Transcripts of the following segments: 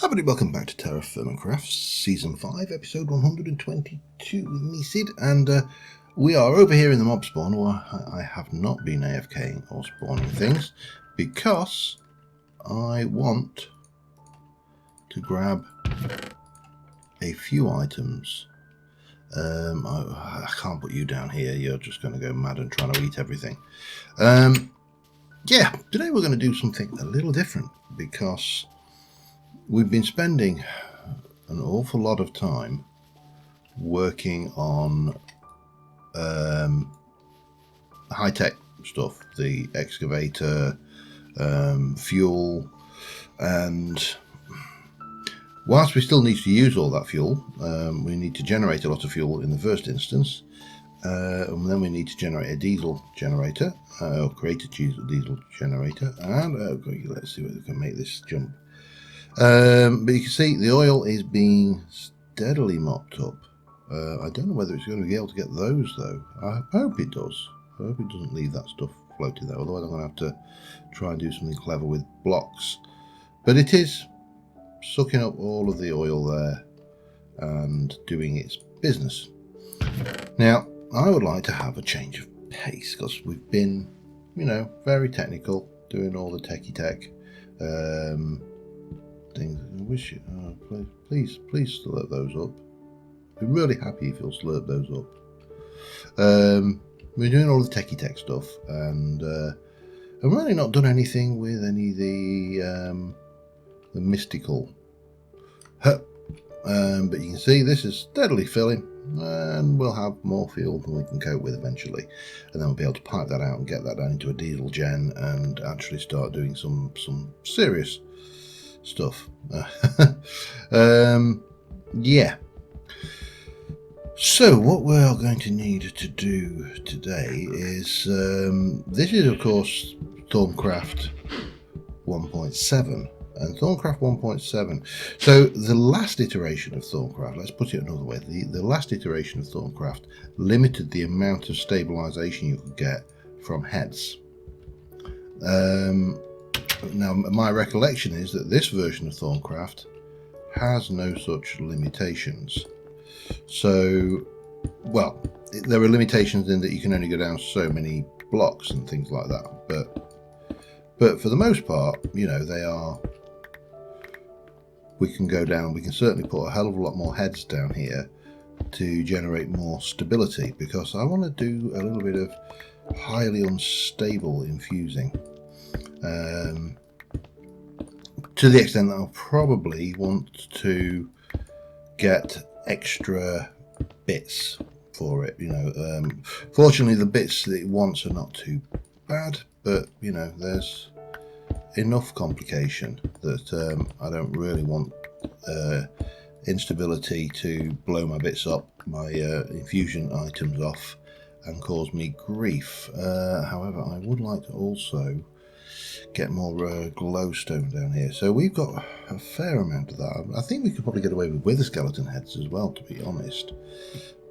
Everybody, welcome back to TerraFirmaCraft Season 5, Episode 122 with me, Sid, and we are over here in the mob spawn, where I have not been AFKing or spawning things, because I want to grab a few items. I can't put you down here, you're just going to go mad and trying to eat everything. Yeah, today we're going to do something a little different, because we've been spending an awful lot of time working on high-tech stuff, the excavator, fuel, and whilst we still need to use all that fuel, we need to generate a lot of fuel in the first instance, and then we need to generate a diesel generator, or create a diesel generator, and let's see whether we can make this jump. But you can see the oil is being steadily mopped up. I don't know whether it's going to be able to get those though. I hope it does. I hope it doesn't leave that stuff floating there, otherwise I'm going to have to try and do something clever with blocks. But it is sucking up all of the oil there and doing its business. Now I would like to have a change of pace, because we've been, you know, very technical, doing all the techie tech things. I wish you, please slurp those up. I'd be really happy if you'll slurp those up. We're doing all the techie tech stuff, and I've really not done anything with any of the mystical. But you can see this is steadily filling, and we'll have more fuel than we can cope with eventually, and then we'll be able to pipe that out and get that down into a diesel gen and actually start doing some serious stuff. Yeah. So what we're going to need to do today is this is of course Thermocraft 1.7, and Thermocraft 1.7. So the last iteration of Thermocraft, let's put it another way, the last iteration of Thermocraft limited the amount of stabilization you could get from heads. Now, my recollection is that this version of Thermocraft has no such limitations. So, well, there are limitations in that you can only go down so many blocks and things like that. But for the most part, you know, we can go down. We can certainly put a hell of a lot more heads down here to generate more stability, because I want to do a little bit of highly unstable infusing. To the extent that I'll probably want to get extra bits for it, you know. Fortunately, the bits that it wants are not too bad, but you know, there's enough complication that I don't really want instability to blow my bits up, my infusion items off, and cause me grief. However, I would like to also get more glowstone down here, so we've got a fair amount of that. I think we could probably get away with wither skeleton heads as well, to be honest,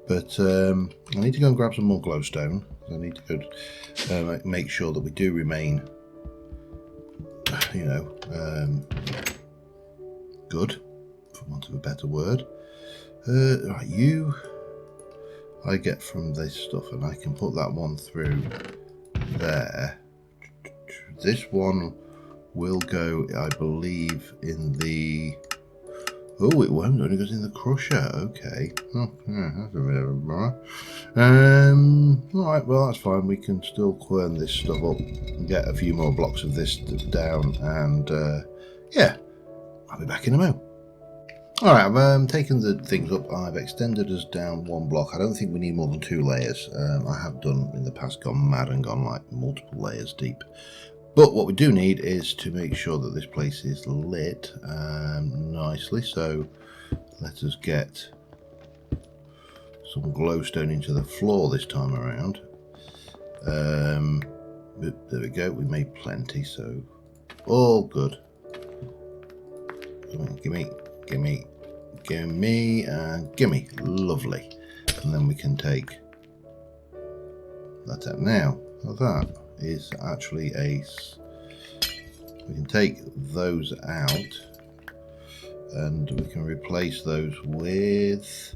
but I need to go and grab some more glowstone. I need to go make sure that we do remain, you know, good, for want of a better word. Right, you I get from this stuff, and I can put that one through there. This one will go, I believe, in the... Oh, it won't, it only goes in the crusher. Okay. Oh, yeah, that's a bit of a bummer. Alright, well, that's fine. We can still quern this stuff up and get a few more blocks of this down, and yeah, I'll be back in a moment. Alright, I've taken the things up. I've extended us down one block. I don't think we need more than 2 layers. I have done in the past gone mad and gone like multiple layers deep. But what we do need is to make sure that this place is lit nicely. So let us get some glowstone into the floor this time around. But there we go. We made plenty, so all good. Gimme, and gimme. Lovely. And then we can take that out. Now that is actually we can take those out and we can replace those with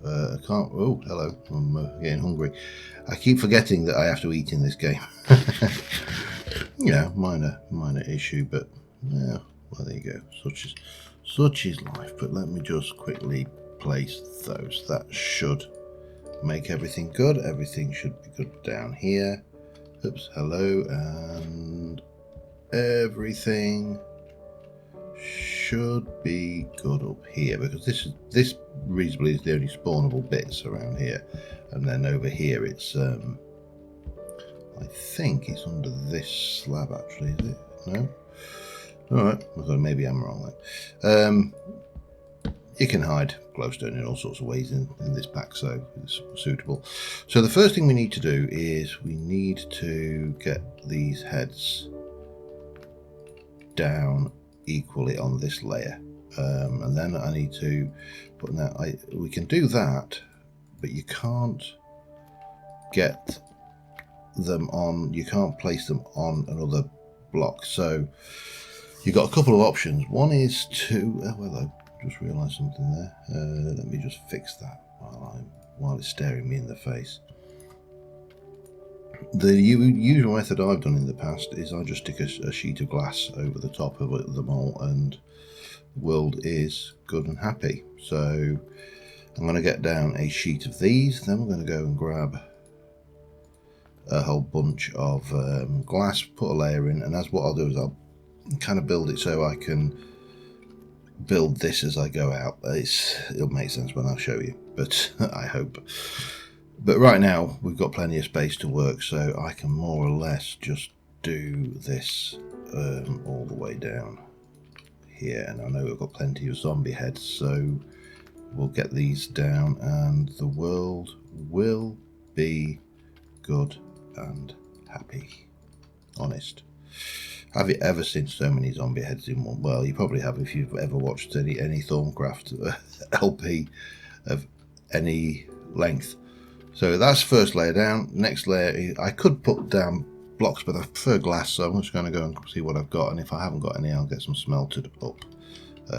I can't. Oh, hello. I'm getting hungry. I keep forgetting that I have to eat in this game. Yeah, minor issue, but yeah, well, there you go. Such is life. But let me just quickly place those. That should make everything good. Everything should be good down here. Oops, hello, and everything should be good up here, because this reasonably is the only spawnable bits around here, and then over here it's I think it's under this slab actually, is it? No? Alright, well, maybe I'm wrong then. You can hide glowstone in all sorts of ways in this pack, so it's suitable. So the first thing we need to do is we need to get these heads down equally on this layer, and then I need to put now we can do that, but you can't get them on, you can't place them on another block. So you've got a couple of options. One is to hello, just realized something there. Let me just fix that while it's staring me in the face. The usual method I've done in the past is I just stick a sheet of glass over the top of them all, and the world is good and happy. So I'm going to get down a sheet of these, then we're going to go and grab a whole bunch of glass, put a layer in, and what I'll do is I'll kind of build it so I can build this as I go out. It'll make sense when I'll show you, but I hope. But right now we've got plenty of space to work, so I can more or less just do this all the way down here. And I know we've got plenty of zombie heads, so we'll get these down and the world will be good and happy. Honest. Have you ever seen so many zombie heads in one? Well, you probably have if you've ever watched any ThermoCraft LP of any length. So that's first layer down. Next layer, I could put down blocks, but I prefer glass, so I'm just going to go and see what I've got, and if I haven't got any, I'll get some smelted up.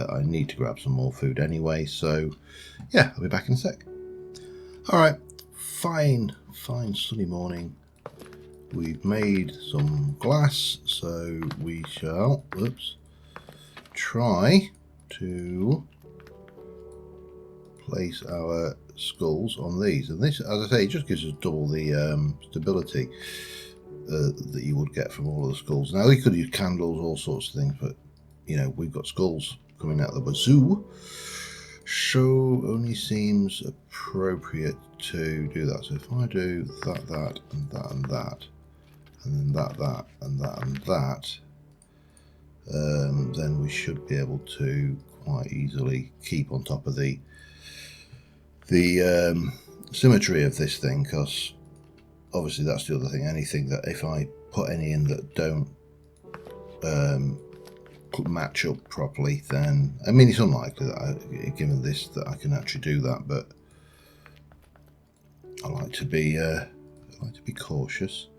I need to grab some more food anyway, so yeah, I'll be back in a sec. Alright, fine sunny morning. We've made some glass, so we shall try to place our skulls on these, and this, as I say, it just gives us double the stability that you would get from all of the skulls. Now we could use candles, all sorts of things, but you know, we've got skulls coming out of the wazoo, so only seems appropriate to do that. So if I do that and that and that, and then that and that and that, then we should be able to quite easily keep on top of the symmetry of this thing, because obviously that's the other thing. Anything that if I put any in that don't match up properly, then I mean it's unlikely that given this that I can actually do that, but I like to be cautiously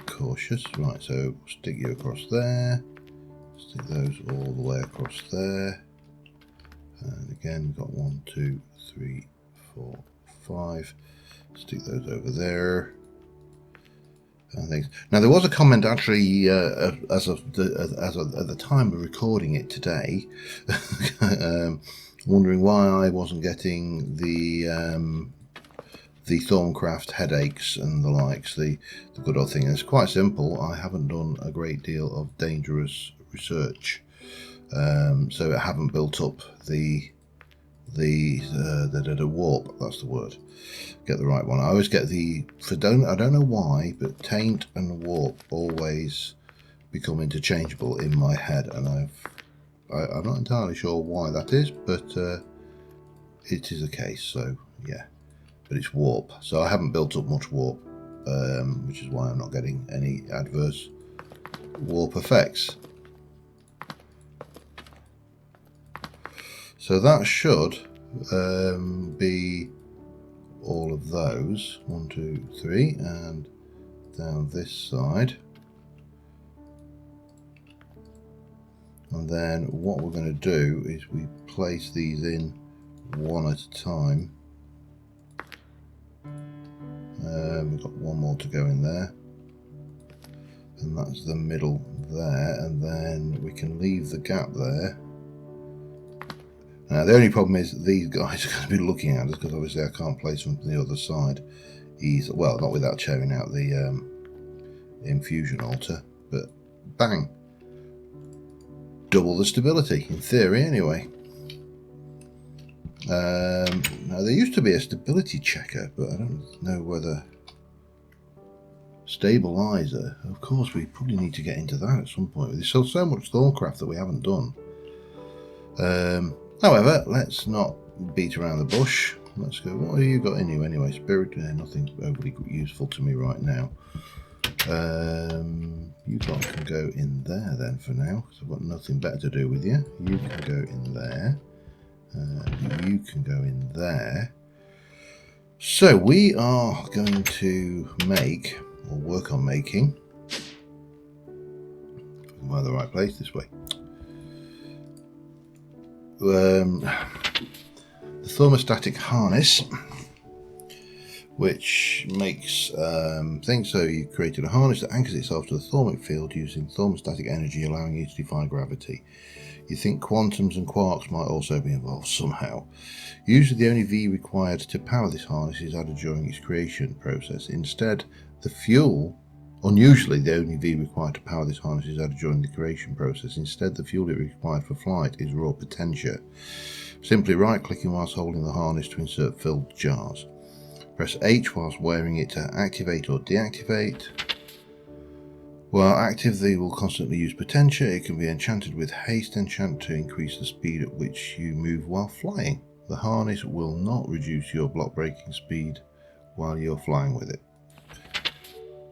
cautious. Right, so stick you across there, stick those all the way across there. And again, we've got 1, 2, 3, 4, 5. Stick those over there. And things. Now there was a comment actually, as of the time of recording it today, wondering why I wasn't getting the ThermoCraft headaches and the likes. The good old thing. It's quite simple. I haven't done a great deal of dangerous research. So I haven't built up the warp. That's the word. Get the right one. I always get I don't know why, but taint and warp always become interchangeable in my head, and I'm not entirely sure why that is, but it is a case. So yeah, but it's warp. So I haven't built up much warp, which is why I'm not getting any adverse warp effects. So that should be all of those. 1, 2, 3, and down this side. And then what we're going to do is we place these in one at a time. We've got one more to go in there, and that's the middle there, and then we can leave the gap there. Now the only problem is these guys are going to be looking at us, because obviously I can't place them from the other side. Well, not without showing out the infusion altar, but bang, double the stability, in theory anyway. Now there used to be a stability checker, but I don't know whether... Stabilizer, of course we probably need to get into that at some point. There's still so much Thorncraft that we haven't done. However, let's not beat around the bush. Let's go. What have you got in you anyway? Spirit, nothing overly useful to me right now. You guys can go in there then for now, because I've got nothing better to do with you. You can go in there. You can go in there. So we are going to make, or work on making, am I in the right place? This way. The Thermostatic Harness, which makes things. So you created a harness that anchors itself to the thermic field using thermostatic energy, allowing you to defy gravity. You think quantums and quarks might also be involved somehow. Usually the only V required to power this harness is added during its creation process. Instead, the fuel... Unusually, the only V required to power this harness is added during the creation process. Instead, the fuel it required for flight is raw potentia. Simply right-clicking whilst holding the harness to insert filled jars. Press H whilst wearing it to activate or deactivate. While active, they will constantly use potentia. It can be enchanted with haste enchant to increase the speed at which you move while flying. The harness will not reduce your block breaking speed while you're flying with it.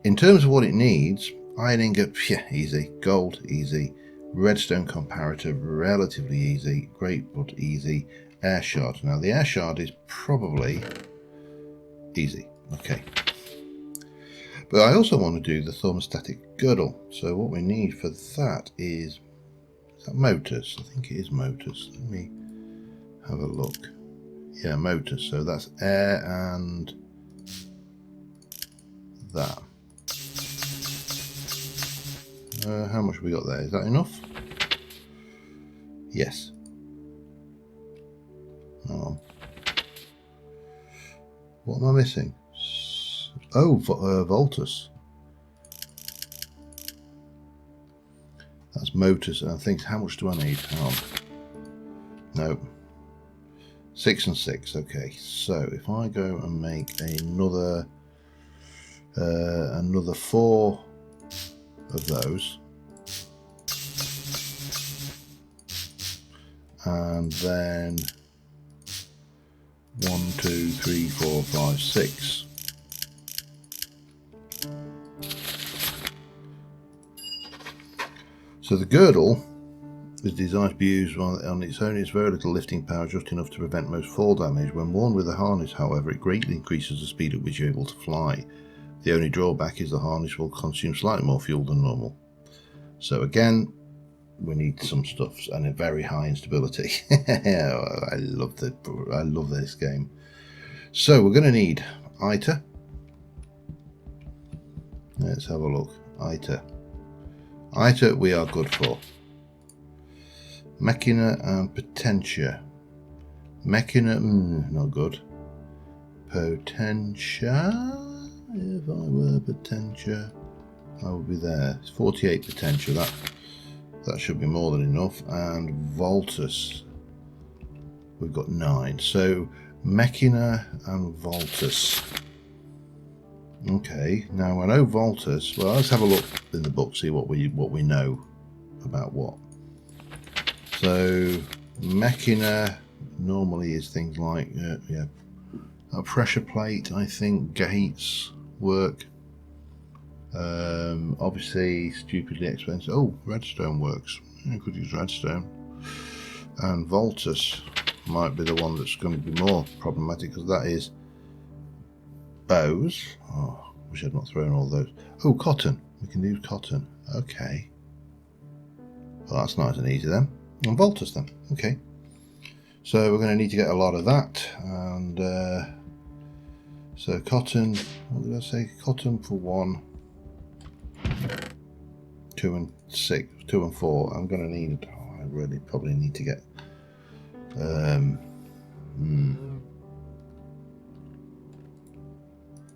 In terms of what it needs, iron ingot, yeah, easy. Gold, easy. Redstone Comparator, relatively easy. Great, but easy. Air shard. Now the air shard is probably easy. Okay. But I also want to do the Thermostatic Girdle. So what we need for that is that motors? I think it is motors. Let me have a look. Yeah, motors. So that's air and that. How much have we got there? Is that enough? Yes. Hang on. What am I missing? Oh, Voltus. That's motors. And I think, how much do I need? Hang on. No. 6 and 6. Okay. So if I go and make another 4 of those, and then 1, 2, 3, 4, 5, 6. So the girdle is designed to be used on its own. It's very little lifting power, just enough to prevent most fall damage. When worn with a harness, however, it greatly increases the speed at which you're able to fly. The only drawback is the harness will consume slightly more fuel than normal. So again, we need some stuff and a very high instability. I love this game. So we're going to need ITER. Let's have a look. ITER. ITER we are good for. Machina and Potentia. Machina, not good. Potentia. If I were Potentia, I would be there. It's 48 Potentia. That should be more than enough. And Voltus, we've got 9. So Machina and Voltus. Okay. Now I know Voltus. Well, let's have a look in the book, see what we know about what. So Machina normally is things like a pressure plate. I think gates work. Obviously stupidly expensive. Oh, redstone works. I could use redstone. And Voltus might be the one that's going to be more problematic, because that is bows. Oh, wish I'd not thrown all those. Oh, cotton. We can use cotton. Okay. Well, that's nice and easy then. And Voltus then. Okay. So we're going to need to get a lot of that. And so cotton, what did I say? Cotton for 1, 2 and 6, 2 and 4. I'm going to need, I really probably need to get,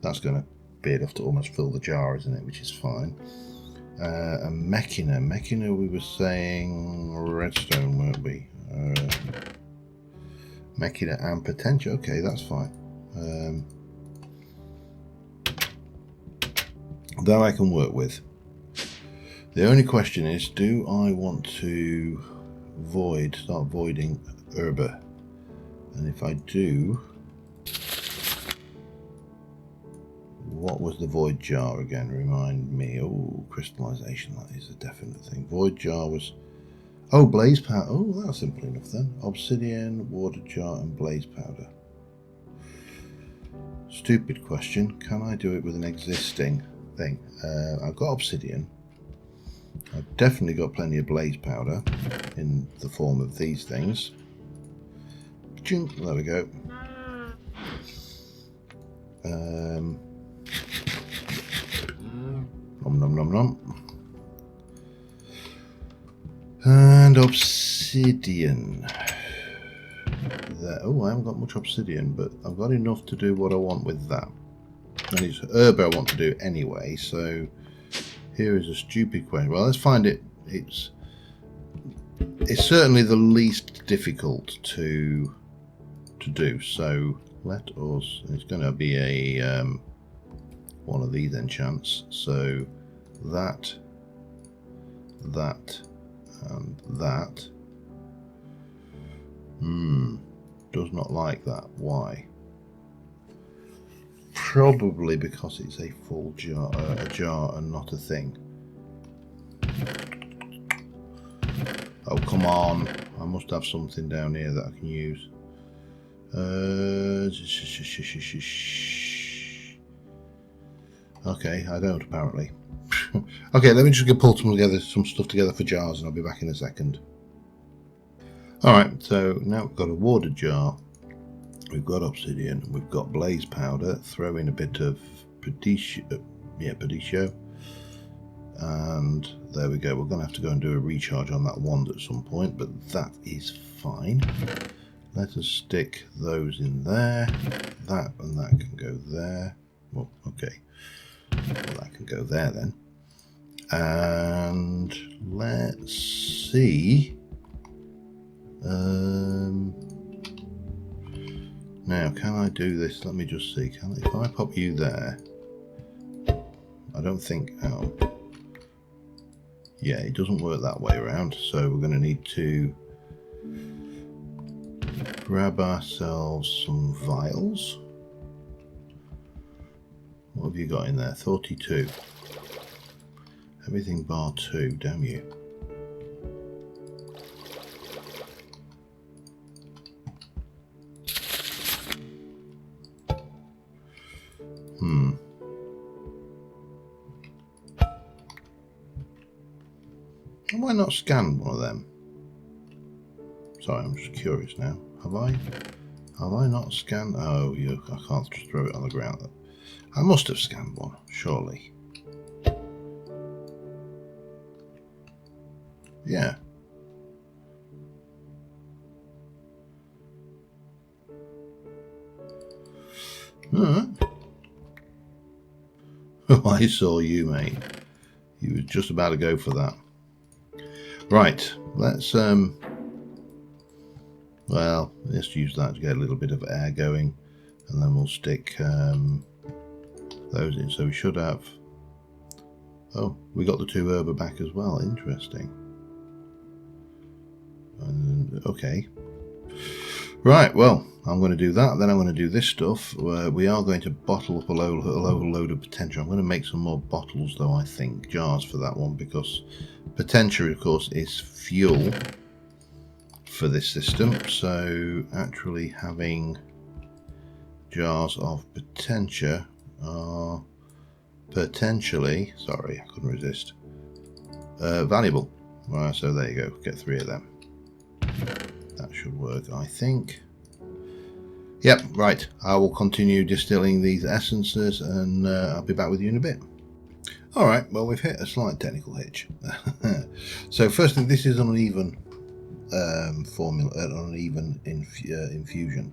that's going to be enough to almost fill the jar, isn't it? Which is fine. And Mechina, we were saying redstone, weren't we? Mechina and potential. Okay, that's fine. That I can work with. The only question is, do I want to start voiding herba? And if I do, what was the void jar again? Remind me. Oh, crystallization, that is a definite thing. Void jar was, oh, blaze powder. Oh, that's simple enough then. Obsidian, water jar and blaze powder. Stupid question. Can I do it with an existing thing? I've got obsidian. I've definitely got plenty of blaze powder in the form of these things. There we go. Nom nom nom nom. And obsidian. There. Oh, I haven't got much obsidian, but I've got enough to do what I want with that. And it's herb I want to do anyway, so here is a stupid question. Well, let's find it. It's certainly the least difficult to do. So let us. It's going to be a one of these enchants. So that, and that. Does not like that. Why? Probably because it's a full jar, a jar and not a thing. Oh, come on. I must have something down here that I can use. Okay, I don't apparently. Okay, let me just go pull some stuff together for jars, and I'll be back in a second. Alright, so now we've got a water jar, we've got obsidian, we've got blaze powder, throw in a bit of Perditio, and there we go. We're going to have to go and do a recharge on that wand at some point, but that is fine. Let us stick those in there. That and that can go there. Well, okay. Well, that can go there then. And let's see. Now, can I do this? Let me just see. If I pop you there, I don't think. Oh, yeah, it doesn't work that way around. So we're going to need to grab ourselves some vials. What have you got in there? 42. Everything bar 2. Damn you. Have I not scanned one of them? Sorry, I'm just curious now. Have I not scanned? Oh, I can't just throw it on the ground. I must have scanned one, surely. Yeah. Oh, I saw you, mate. You were just about to go for that. Right, let's well, let's use that to get a little bit of air going, and then we'll stick those in. So we should have. Oh, we got the 2 herba back as well. Interesting. And, okay. Right. Well, I'm going to do that. Then I'm going to do this stuff. We are going to bottle up a load of potential. I'm going to make some more bottles, though. I think jars for that one, because potential, of course, is fuel for this system. So actually having jars of potential are potentially, sorry, I couldn't resist, valuable. Right, so there you go. Get 3 of them. That should work, I think. Yep, right. I will continue distilling these essences, and I'll be back with you in a bit. Alright, well, we've hit a slight technical hitch. So firstly, this is an uneven formula, an uneven infusion.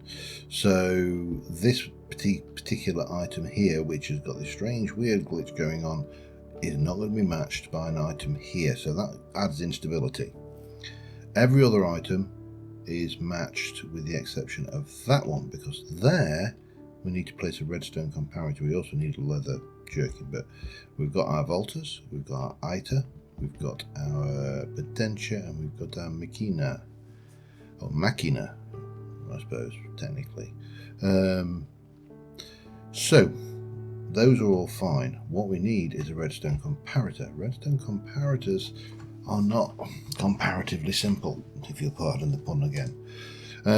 So this particular item here, which has got this strange weird glitch going on, is not going to be matched by an item here, so that adds instability. Every other item is matched with the exception of that one, because there we need to place a redstone comparator. We also need a leather jerkin, but we've got our voltas, we've got our iter, we've got our potentia, and we've got our machina, or machina, I suppose, technically. So those are all fine. What we need is a redstone comparator. Redstone comparators are not comparatively simple, if you'll pardon the pun again.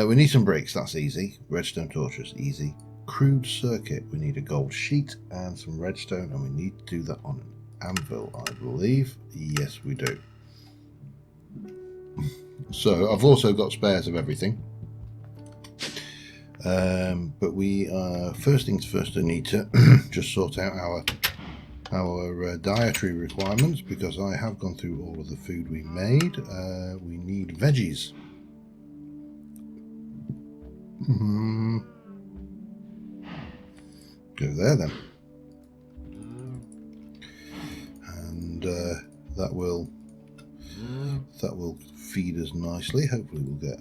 We need some bricks, that's easy. Redstone torches, easy. Crude circuit, we need a gold sheet and some redstone, and we need to do that on an anvil, I believe. Yes, we do. So I've also got spares of everything. But we first things first, I need to just sort out our dietary requirements, because I have gone through all of the food we made. We need veggies. Go there then, and that will feed us nicely. Hopefully we'll get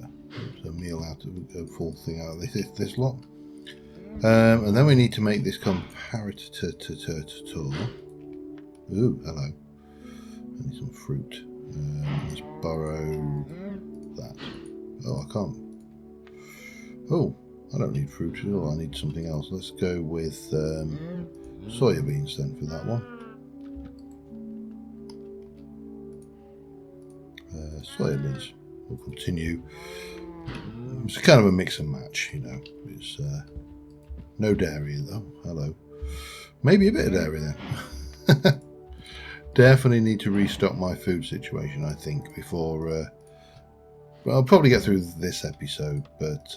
a meal out of a full thing out of this lot. And then we need to make this comparator. Ooh, hello. I need some fruit. Let's borrow that. Oh, I can't. Oh, I don't need fruit at all. I need something else. Let's go with soya beans then for that one. Soya beans. We'll continue. It's kind of a mix and match, you know. It's no dairy though. Hello. Maybe a bit of dairy then. Definitely need to restock my food situation, I think, before. Well, I'll probably get through this episode, but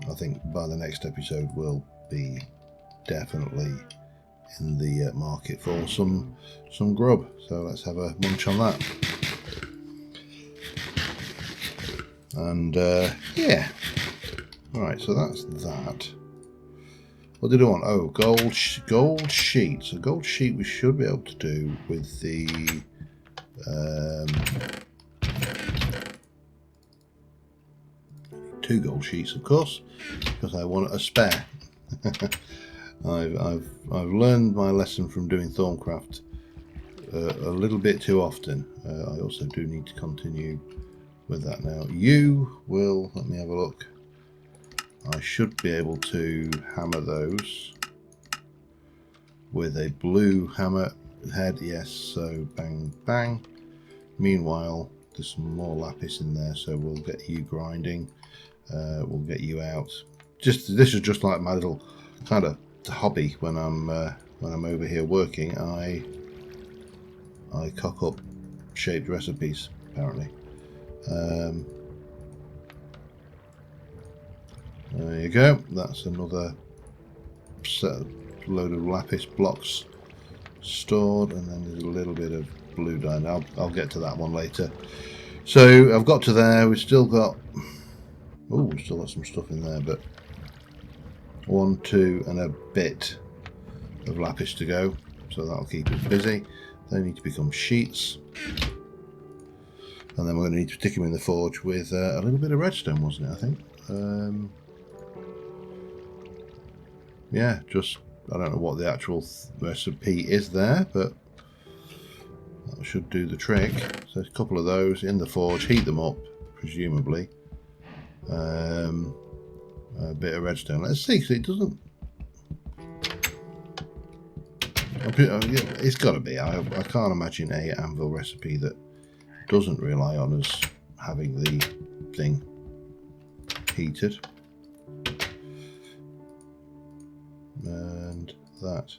I think by the next episode we'll be definitely in the market for some grub. So let's have a munch on that. And yeah, all right. So that's that. What did I want? Oh, gold sheet. So gold sheet we should be able to do with the two gold sheets, of course, because I want a spare. I've learned my lesson from doing Thermocraft a little bit too often. I also do need to continue with that now. You will, let me have a look. I should be able to hammer those with a blue hammer head. Yes, so bang bang. Meanwhile, there's some more lapis in there, so we'll get you grinding. We'll get you out. This is just like my little kind of hobby when I'm over here working. I cock up shaped recipes apparently. There you go. That's another load of lapis blocks stored, and then there's a little bit of blue dye. I'll get to that one later. So I've got to there. We've still got. Oh, we've still got some stuff in there, but 1, 2, and a bit of lapis to go. So that'll keep us busy. They need to become sheets. And then we're going to need to stick them in the forge with a little bit of redstone, wasn't it, I think? Yeah, just, I don't know what the actual recipe is there, but that should do the trick. So a couple of those in the forge, heat them up, presumably. A bit of redstone. Let's see, because it doesn't... It's got to be. I can't imagine a anvil recipe that doesn't rely on us having the thing heated. And that.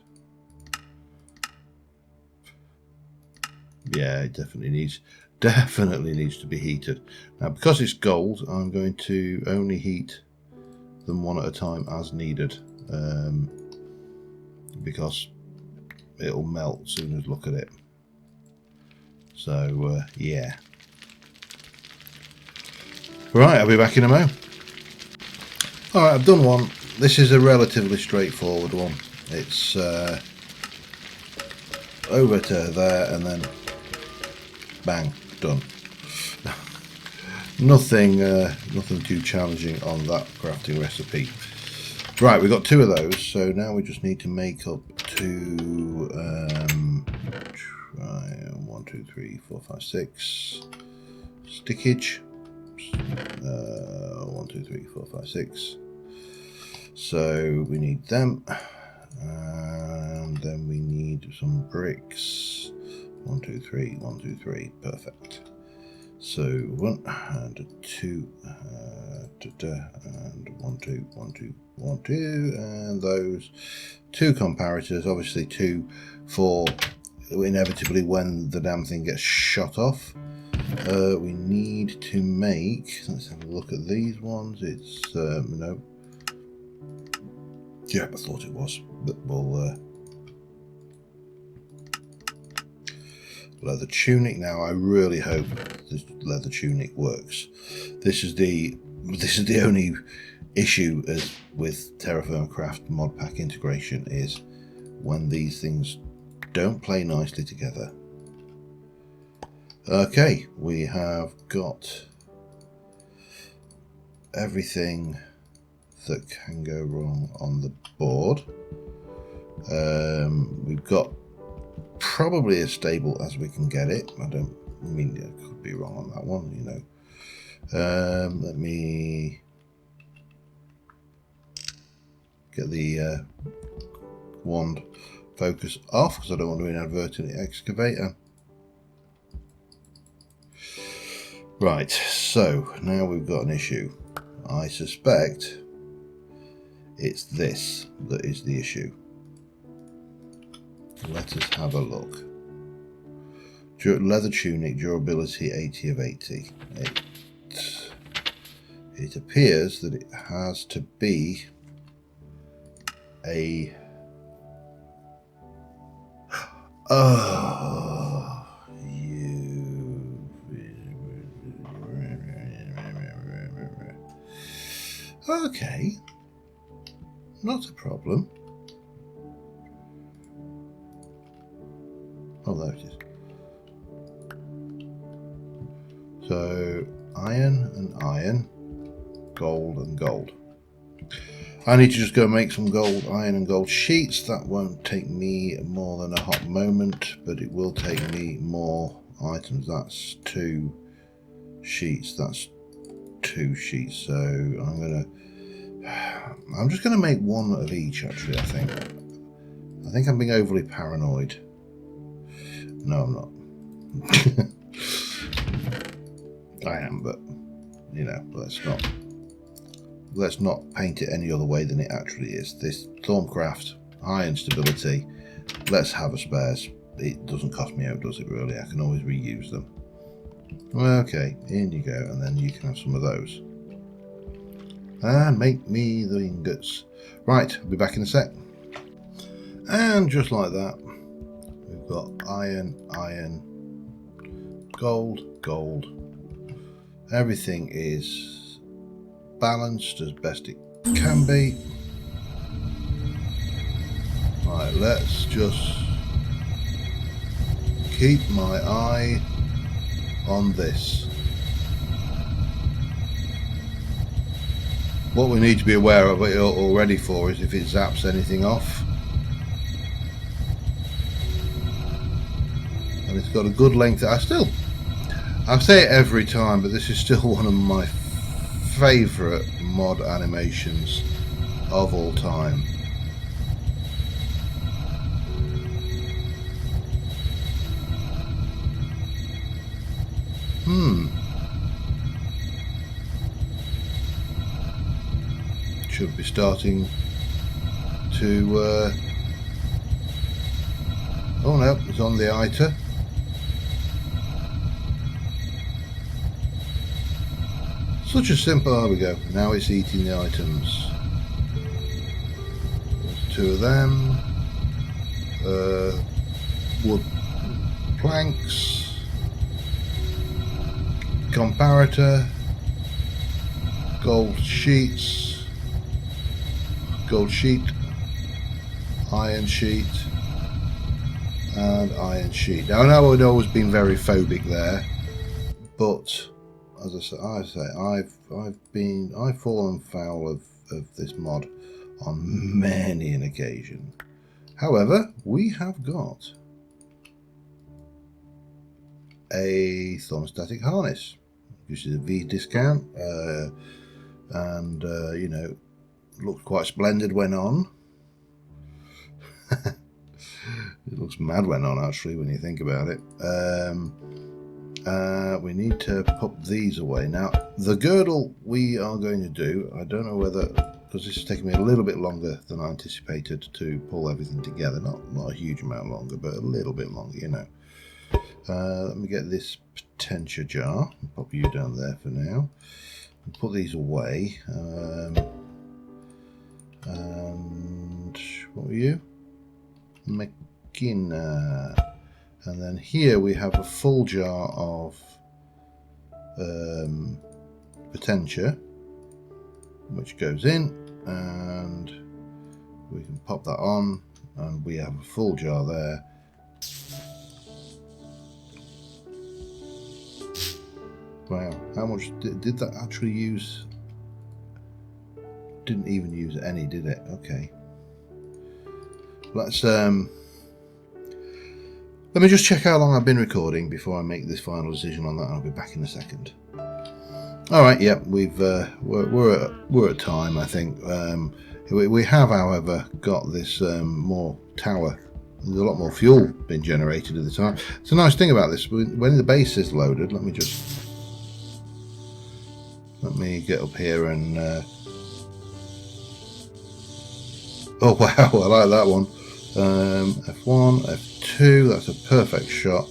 Yeah, it definitely needs to be heated. Now, because it's gold, I'm going to only heat them one at a time as needed, because it'll melt as soon as look at it. So yeah. Right, I'll be back in a mo. Alright, I've done one. This is a relatively straightforward one. It's over to there and then bang, done. Nothing too challenging on that crafting recipe. Right, we've got 2 of those, so now we just need to make up 2 try 1, 2, 3, 4, 5, 6 stickage. 1, 2, 3, 4, 5, 6. So we need them, and then we need some bricks. 1, 2, 3, 1, 2, 3. Perfect. So 1 and 2, and 1, 2, 1, 2, 1, 2, and those 2 comparators. Obviously 2 for inevitably when the damn thing gets shot off. We need to make. Let's have a look at these ones. It's no. Yeah, I thought it was, but we'll. Leather tunic. Now I really hope this leather tunic works. This is the only issue with TerraFirmaCraft mod pack integration, is when these things don't play nicely together. Okay, we have got everything that can go wrong on the board. We've got probably as stable as we can get it. I mean, I could be wrong on that one, you know. Let me get the wand focus off because I don't want to inadvertently excavate her. Right, so now we've got an issue. I suspect it's this that is the issue. Let us have a look. Leather tunic, durability 80 of 80. It appears that it has to be a... Oh, okay, not a problem. Oh, there it is. So iron and iron, gold and gold. I need to just go make some iron and gold sheets. That won't take me more than a hot moment, but it will take me more items. That's 2 sheets. That's 2 sheets. So I'm just gonna make 1 of each. Actually, I think I'm being overly paranoid. No, I'm not. I am, but you know, let's not paint it any other way than it actually is. This Thermcraft, high instability. Let's have a spares. It doesn't cost me out, does it really? I can always reuse them. Okay, in you go, and then you can have some of those. And make me the ingots. Right, I'll be back in a sec. And just like that, we've got iron, iron, gold, gold. Everything is balanced as best it can be. Right, let's just keep my eye on this. What we need to be aware of it already for is if it zaps anything off. And it's got a good length. I say it every time, but this is still one of my favourite mod animations of all time. Should be starting to oh no, it's on the ITER. Such a simple, there we go. Now it's eating the items. There's 2 of them. Wood planks. Comparator. Gold sheets. Gold sheet. Iron sheet. And iron sheet. Now I know I've always been very phobic there, but as I say, I've fallen foul of this mod on many an occasion. However, we have got a thermostatic harness, which is a V discount, and you know, looks quite splendid when on. It looks mad when on, actually, when you think about it. We need to put these away. Now, the girdle we are going to do, I don't know whether, because this is taking me a little bit longer than I anticipated to pull everything together. Not a huge amount longer, but a little bit longer, you know. Let me get this potential jar. I'll pop you down there for now. I'll put these away. And what were you? And then here we have a full jar of potentia, which goes in, and we can pop that on, and we have a full jar there. Wow, how much did that actually use? Didn't even use any, did it? Okay. Let's let me just check how long I've been recording before I make this final decision on that. I'll be back in a second. All right, yeah, we're at time, I think. We have, however, got this more tower. There's a lot more fuel being generated at the time. It's a nice thing about this. When the base is loaded, let me get up here and. Oh wow, I like that one. F1, F2, that's a perfect shot.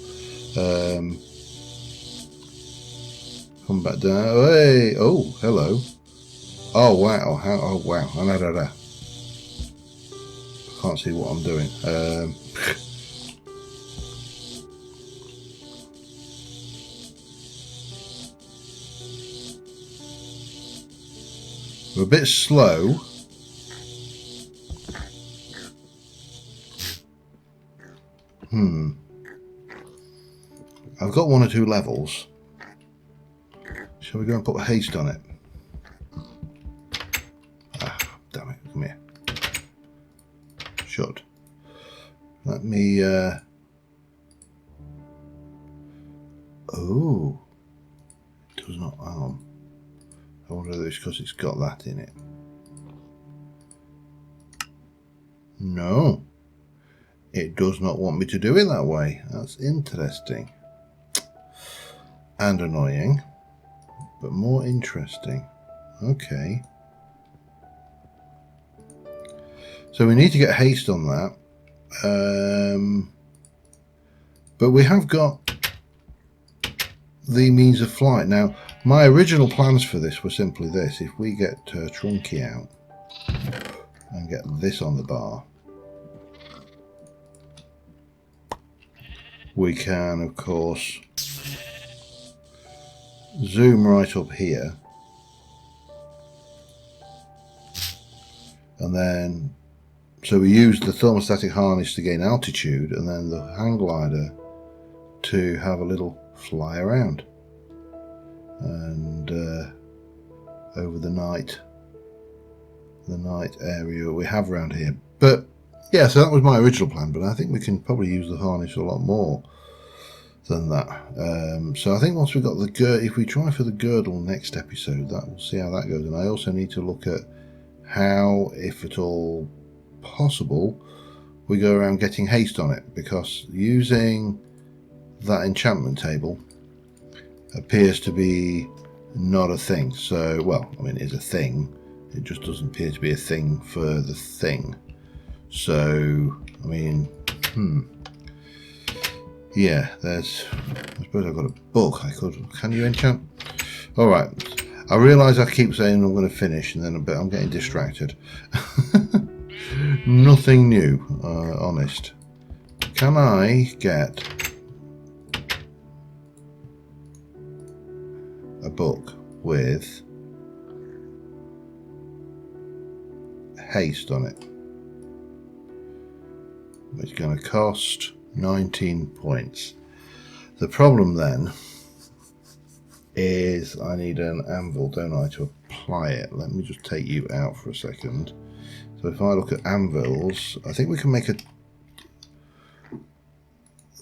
Come back down. Hey, oh, hello. Oh wow, oh wow. I can't see what I'm doing. We're a bit slow. I've got 1 or 2 levels. Shall we go and put haste on it? Ah, damn it, come here. Shut. Let me, oh. It does not arm. I wonder whether it's because it's got that in it. No. It does not want me to do it that way. That's interesting. And annoying. But more interesting. Okay. So we need to get haste on that. But we have got the means of flight. Now, my original plans for this were simply this. If we get Trunky out and get this on the bar, we can, of course, zoom right up here, and then so we use the thermostatic harness to gain altitude, and then the hang glider to have a little fly around and over the night area we have around here. But yeah, so that was my original plan, but I think we can probably use the harness a lot more than that. So I think once we've got the girdle, if we try for the girdle next episode, that we'll see how that goes. And I also need to look at how, if at all possible, we go around getting haste on it, because using that enchantment table appears to be not a thing. So, well, I mean, it is a thing. It just doesn't appear to be a thing for the thing. So, I mean, yeah, I suppose I've got a book. Can you enchant? All right. I realise I keep saying I'm going to finish, and then I'm getting distracted. Nothing new, honest. Can I get a book with haste on it? It's going to cost 19 points. The problem then is I need an anvil, don't I, to apply it. Let me just take you out for a second. So if I look at anvils, I think we can make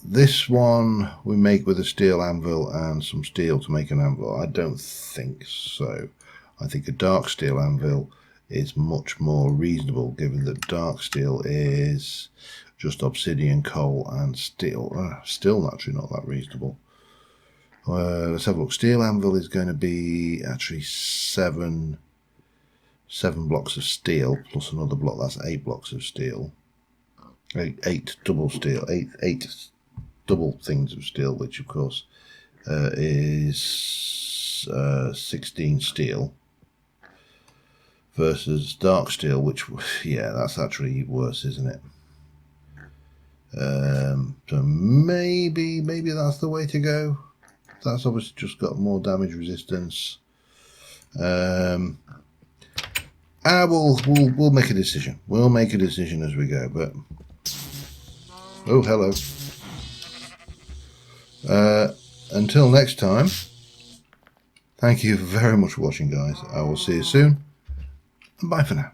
this one we make with a steel anvil and some steel to make an anvil. I don't think so. I think a dark steel anvil is much more reasonable, given that dark steel is just obsidian, coal and steel. Still naturally not that reasonable. Let's have a look. Steel anvil is going to be actually seven blocks of steel plus another block. That's 8 blocks of steel. Eight double steel. Eight double things of steel, which of course is 16 steel. Versus dark steel, which, yeah, that's actually worse, isn't it? So maybe that's the way to go. That's obviously just got more damage resistance. We'll make a decision. We'll make a decision as we go. But oh, hello. Until next time. Thank you very much for watching, guys. I will see you soon. And bye for now.